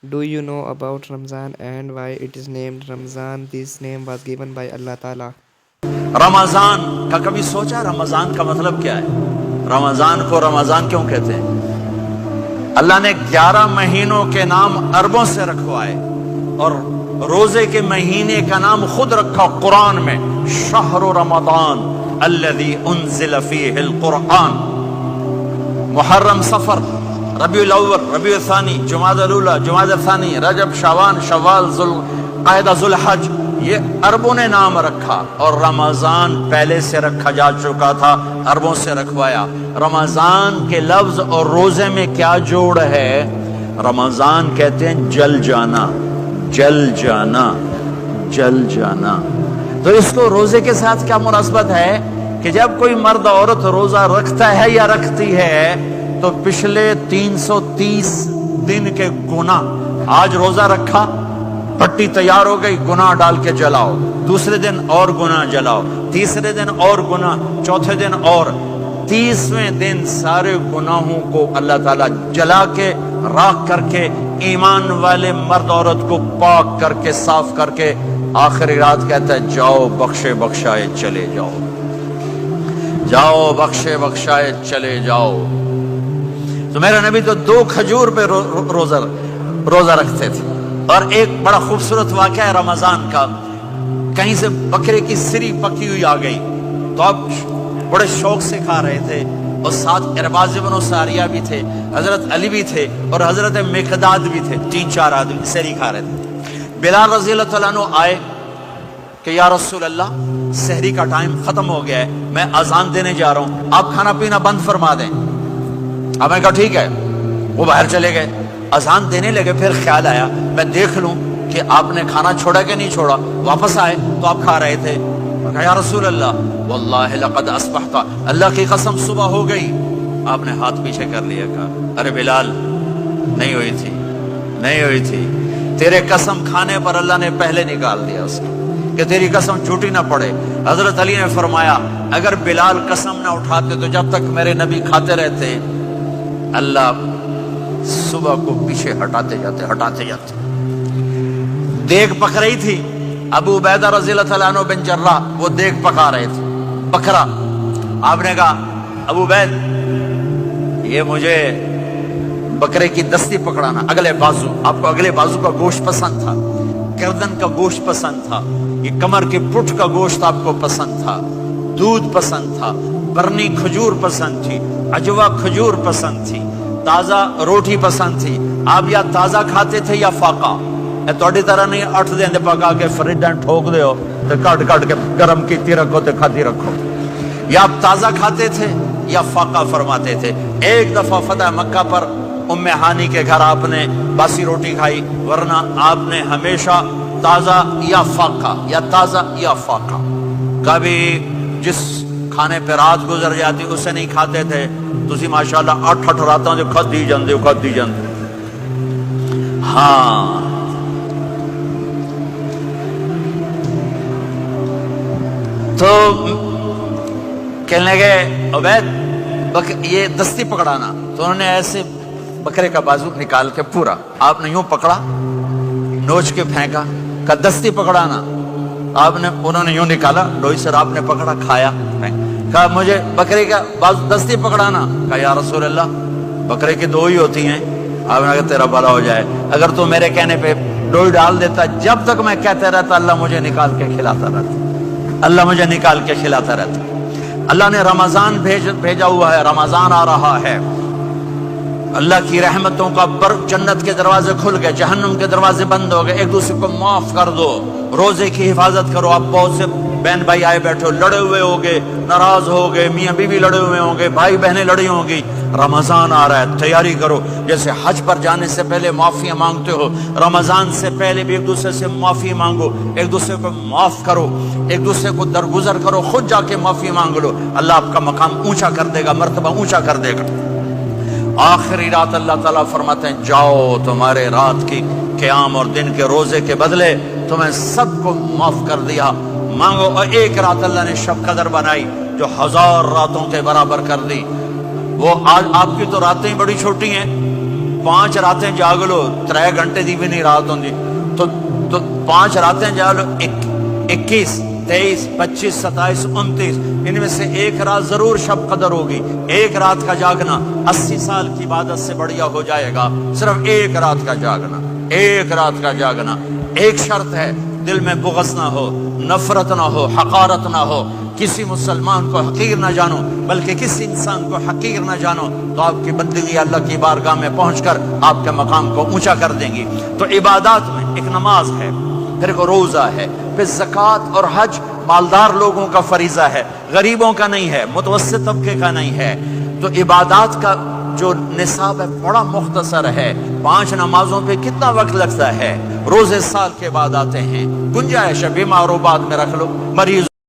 Do you know about Ramzan and why it is named Ramzan? This name was given by Allah Ta'ala. رمضان کا کبھی سوچا رمضان کا مطلب کیا ہے؟ رمضان کو رمضان کیوں کہتے ہیں؟ اللہ نے 11 مہینوں کے نام عربوں سے رکھوائے اور روزے کے مہینے کا نام خود رکھا قرآن میں، شہر رمضان الذی انزل فیہ القرآن۔ محرم، صفر، ربیع الاول، ربیع الثانی، جمادی الاولی، جمادی الثانی، رجب، شعبان، شوال، ذوالقعدہ، ذوالحج، یہ عربوں نے نام رکھا، اور رمضان پہلے سے رکھا جا چکا تھا، عربوں سے رکھوایا۔ رمضان کے لفظ اور روزے میں کیا جوڑ ہے؟ رمضان کہتے ہیں جل جانا، جل جانا، جل جانا۔ تو اس کو روزے کے ساتھ کیا مناسبت ہے کہ جب کوئی مرد عورت روزہ رکھتا ہے یا رکھتی ہے تو پچھلے 330 دن کے گناہ، آج روزہ رکھا، پٹی تیار ہو گئی، گناہ ڈال کے جلاؤ، دوسرے دن اور گناہ جلاؤ، تیسرے دن اور گناہ، چوتھے دن اور، 30ویں دن سارے گناہوں کو اللہ تعالیٰ جلا کے راکھ کر کے ایمان والے مرد عورت کو پاک کر کے صاف کر کے آخری رات کہتا ہے جاؤ بخشے بخشائے چلے جاؤ، جاؤ بخشے بخشائے چلے جاؤ۔ تو میرا نبی تو 2 کھجور پہ روزہ رکھتے تھے۔ اور ایک بڑا خوبصورت واقعہ ہے رمضان کا، کہیں سے بکرے کی سری پکی ہوئی آ گئی تو اب بڑے شوق سے کھا رہے تھے، اور ساتھ ارباز بن ساریہ بھی تھے، حضرت علی بھی تھے اور حضرت مقداد بھی تھے، 3-4 آدمی سری کھا رہے تھے۔ بلال رضی اللہ عنہ آئے کہ یا رسول اللہ سحری کا ٹائم ختم ہو گیا ہے، میں اذان دینے جا رہا ہوں، آپ کھانا پینا بند فرما دیں۔ اب میں کہا ٹھیک ہے، وہ باہر چلے گئے، اذان دینے لگے، پھر خیال آیا میں دیکھ لوں کہ آپ نے کھانا چھوڑا کہ نہیں چھوڑا۔ واپس آئے تو آپ کھا رہے تھے، کہا یا رسول اللہ واللہ لقد اصبحت، اللہ کی قسم صبح ہو گئی۔ آپ نے ہاتھ پیچھے کر لیا، کہا ارے بلال نہیں ہوئی تھی، نہیں ہوئی تھی، تیرے قسم کھانے پر اللہ نے پہلے نکال دیا اس کو کہ تیری قسم جھوٹی نہ پڑے۔ حضرت علی نے فرمایا اگر بلال قسم نہ اٹھاتے تو جب تک میرے نبی کھاتے رہتے اللہ صبح کو پیچھے ہٹاتے جاتے۔ دیگ پک رہی تھی، ابو عبیدہ رضی اللہ تعالیٰ عنہ بن جراح وہ دیگ پکا رہے تھے، بکرا۔ آپ نے کہا ابو عبید یہ مجھے بکرے کی دستی پکڑانا، اگلے بازو، آپ کو اگلے بازو کا گوشت پسند تھا، گردن کا گوشت پسند تھا، یہ کمر کے پٹھ کا گوشت آپ کو پسند تھا، دودھ پسند تھا، برنی کھجور پسند تھی، عجوا کھجور پسند تھی، تازہ روٹی پسند تھی۔ آپ یا تازہ کھاتے تھے یا فاقہ، توڑی طرح نہیں 8 دن پکا کے فریج ٹھوک دے ہو تو کٹ کے گرم کیتی رکھو تو کھاتی رکھو، یا آپ تازہ کھاتے تھے یا فاقہ فرماتے تھے۔ ایک دفعہ فتح مکہ پر ام ہانی کے گھر آپ نے باسی روٹی کھائی، ورنہ آپ نے ہمیشہ تازہ یا فاقہ، یا تازہ یا فاقہ۔ کبھی جس کھانے پہ رات گزر جاتی اسے نہیں کھاتے تھے، تسی ماشاءاللہ 8 راتاں جو کھدی جاندے۔ ہاں تو کہنے لگے عبید یہ دستی پکڑانا، تو انہوں نے ایسے بکرے کا بازو نکال کے پورا آپ نے یوں پکڑا، نوچ کے پھینکا، کہا دستی پکڑانا، انہوں نے یوں نکالا لوئی سر، آپ نے پکڑا، کھایا، کہا مجھے بکرے کا بازو دستی پکڑانا، کہا یا رسول اللہ بکرے کی 2 ہی ہوتی ہیں۔ آپ نے کہا تیرا بھلا ہو جائے، اگر تو میرے کہنے پہ ڈوئی ڈال دیتا، جب تک میں کہتے رہتا اللہ مجھے نکال کے کھلاتا رہتا، اللہ مجھے نکال کے کھلاتا رہتا۔ اللہ نے رمضان بھیجا ہوا ہے، رمضان آ رہا ہے، اللہ کی رحمتوں کا جنت کے دروازے کھل گئے، جہنم کے دروازے بند ہو گئے، ایک دوسرے کو معاف کر دو، روزے کی حفاظت کرو۔ آپ بہت سے بہن بھائی آئے بیٹھے ہو، لڑے ہوئے ہوگے، ناراض ہوگے، میاں بیوی لڑے ہوئے ہوں گے، بھائی بہنیں لڑی ہوں گی۔ رمضان آ رہا ہے، تیاری کرو۔ جیسے حج پر جانے سے پہلے معافیاں مانگتے ہو، رمضان سے پہلے بھی ایک دوسرے سے معافی مانگو، ایک دوسرے کو معاف کرو، ایک دوسرے کو درگزر کرو، خود جا کے معافی مانگ لو، اللہ آپ کا مقام اونچا کر دے گا، مرتبہ اونچا کر دے گا۔ آخری رات اللہ تعالیٰ فرماتے ہیں جاؤ تمہارے رات کی قیام اور دن کے روزے کے بدلے تمہیں سب کو معاف کر دیا، مانگو۔ اور ایک رات اللہ نے شب قدر بنائی جو 1000 راتوں کے برابر کر دی۔ وہ آج آپ کی تو راتیں بڑی چھوٹی ہیں، 5 راتیں جاگ لو 3 گھنٹے دی بھی نہیں رات ہوندی تو 5 راتیں جاگ لو 21 23 25 27 29 ان میں سے ایک رات ضرور شب قدر ہوگی. ایک رات کا جاگنا 80 سال کی عبادت سے بڑھیا ہو جائے گا. صرف ایک رات کا جاگنا, ایک رات کا جاگنا. ایک شرط ہے, دل میں بغض نہ ہو, نفرت نہ ہو, حقارت نہ ہو, کسی مسلمان کو حقیر نہ جانو بلکہ کسی انسان کو حقیر نہ جانو, تو آپ کی بندگی اللہ کی بارگاہ میں پہنچ کر آپ کے مقام کو اونچا کر دیں گی. تو عبادات میں ایک نماز ہے, پھر ایک روزہ ہے, پھر زکوٰۃ اور حج مالدار لوگوں کا فریضہ ہے, غریبوں کا نہیں ہے, متوسط طبقے کا نہیں ہے. تو عبادات کا جو نصاب ہے بڑا مختصر ہے. 5 نمازوں پہ کتنا وقت لگتا ہے؟ روزے سال کے بعد آتے ہیں. گنجائش بیمار و بعد میں رکھ لو, مریض